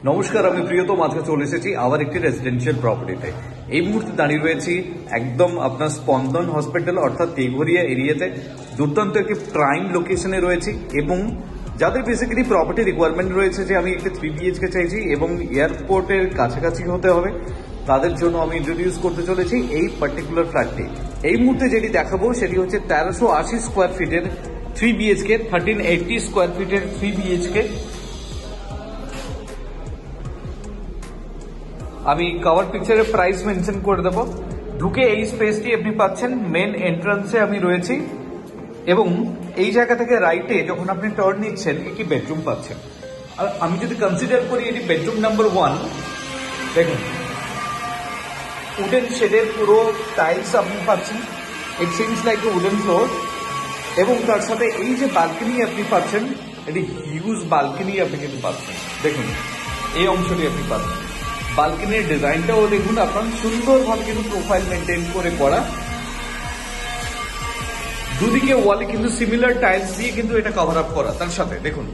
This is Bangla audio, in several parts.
নমস্কার, আমি প্রিয়তম আজকে চলে এসেছি আবার একটি রেসিডেন্সিয়াল প্রপার্টিতে। এই মুহূর্তে দাঁড়িয়ে রয়েছি একদম আপনার স্পন্দন হসপিটাল অর্থাৎ তেঘরিয়া এরিয়াতে। দুর্দান্ত একটি প্রাইম লোকেশনে রয়েছে এবং যাদের বেসিক্যালি প্রপার্টি রিকোয়ারমেন্ট রয়েছে যে আমি একটি 3 BHK চাইছি এবং এয়ারপোর্টের কাছাকাছি হতে হবে, তাদের জন্য আমি ইন্ট্রোডিউস করতে চলেছি এই পার্টিকুলার ফ্ল্যাটটি। এই মুহূর্তে যেটি দেখাবো সেটি হচ্ছে 1380 স্কোয়ার ফিটের 3 BHK, 1380 স্কোয়ার ফিটের 3 BHK। আমি কভার পিকচারের প্রাইস মেনশন করে দেবো। ঢুকে এই স্পেসটি আপনি পাচ্ছেন, মেন এন্ট্রান্সে আমি রয়েছি এবং এই জায়গা থেকে রাইটে যখন আপনি টার্ন নিচ্ছেন একটি বেডরুম পাচ্ছেন। আর আমি যদি কনসিডার করি এটি বেডরুম নাম্বার 1, দেখুন উডেন শেডের পুরো টাইলস আপনি পাচ্ছেন, it seems like a wooden floor. এবং তার সাথে এই যে বালকনি আপনি পাচ্ছেন, এটি হিউজ বালকনি আপনি কিন্তু পাচ্ছেন। দেখুন এই অংশটি আপনি পাচ্ছেন, বালকনির ডিজাইনটাও দেখুন আপনার সুন্দরভাবে কিন্তু প্রোফাইল মেনটেন করে করা। দুদিকে ওয়ালে কিন্তু সিমিলার টাইলস দিয়ে কিন্তু এটা কভার আপ করা। তার সাথে দেখুন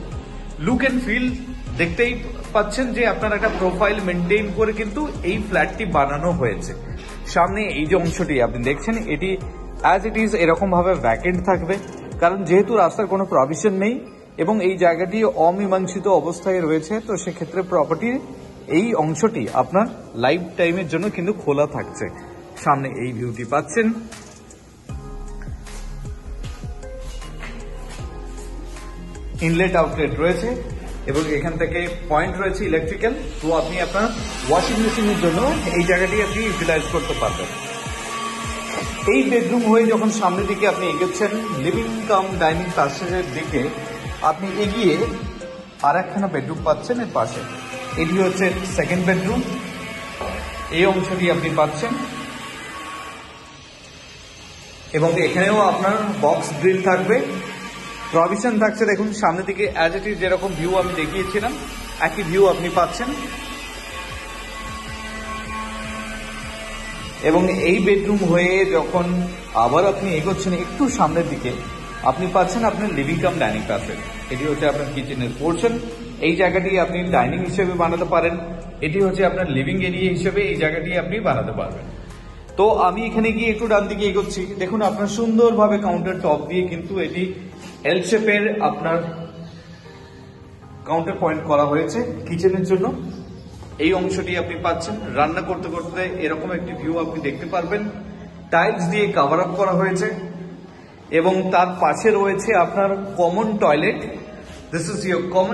লুক এন্ড ফিল দেখতেই পাচ্ছেন যে আপনার একটা প্রোফাইল মেনটেন করে কিন্তু এই ফ্ল্যাটটি বানানো হয়েছে। সামনে এই যে অংশটি আপনি দেখছেন এটি অ্যাজ ইট ইজ এরকম ভাবে ভ্যাকেন্ট থাকবে, কারণ যেহেতু রাস্তার কোনো প্রভিশন নেই এবং এই জায়গাটি অমীমাংসিত অবস্থায় রয়েছে, তো সেক্ষেত্রে প্রপার্টির এই অংশটি আপনার লাইফ টাইমের জন্য কিন্তু খোলা থাকছে। সামনে এই ভিউটি পাচ্ছেন, ইনলেট আউটলেট রয়েছে এবং এখান থেকে পয়েন্ট রয়েছে ইলেকট্রিক্যাল। তো আপনি আপনার ওয়াশিং মেশিনের জন্য এই জায়গাটি আপনি ইউটিলাইজ করতে পারবেন। এই বেডরুম হয়ে যখন সামনের দিকে আপনি এগোচ্ছেন, লিভিং কাম ডাইনিং প্যাসেজের দিকে আপনি এগিয়ে আর একখানা বেডরুম পাচ্ছেন এর পাশে। এটি হচ্ছে সেকেন্ড বেডরুম, এই অংশটি আপনি পাচ্ছেন এবং এখানেও আপনার বক্স গ্রিল থাকবে, প্রভিশন থাকছে। দেখুন সামনের দিকে অ্যাজ ইট ইজ যেরকম ভিউ আমি দেখিয়েছিলাম একই ভিউ আপনি পাচ্ছেন। এবং এই বেডরুম হয়ে যখন আবার আপনি এগোচ্ছেন একটু সামনের দিকে, আপনি পাচ্ছেন আপনার লিভিং কাম ডাইনিং প্যাসেজ। এটি হচ্ছে আপনার কিচেনের পোর্শন, এই জায়গাটি আপনি ডাইনিং হিসেবে বানাতে পারেন। এটি হচ্ছে আপনার লিভিং এরিয়া হিসেবে এই জায়গাটি আপনি বানাতে পারবেন। তো আমি এখানে গিয়ে একটু ডান দিকে এগোচ্ছি, দেখুন আপনার সুন্দরভাবে কাউন্টার টপ দিয়ে কিন্তু এটি এল শেপের আপনার কাউন্টার পয়েন্ট করা হয়েছে কিচেনের জন্য। এই অংশটি আপনি পাচ্ছেন, রান্না করতে করতে এরকম একটি ভিউ আপনি দেখতে পারবেন। টাইলস দিয়ে কভার আপ করা হয়েছে এবং তার পাশে রয়েছে আপনার common toilet. This is your common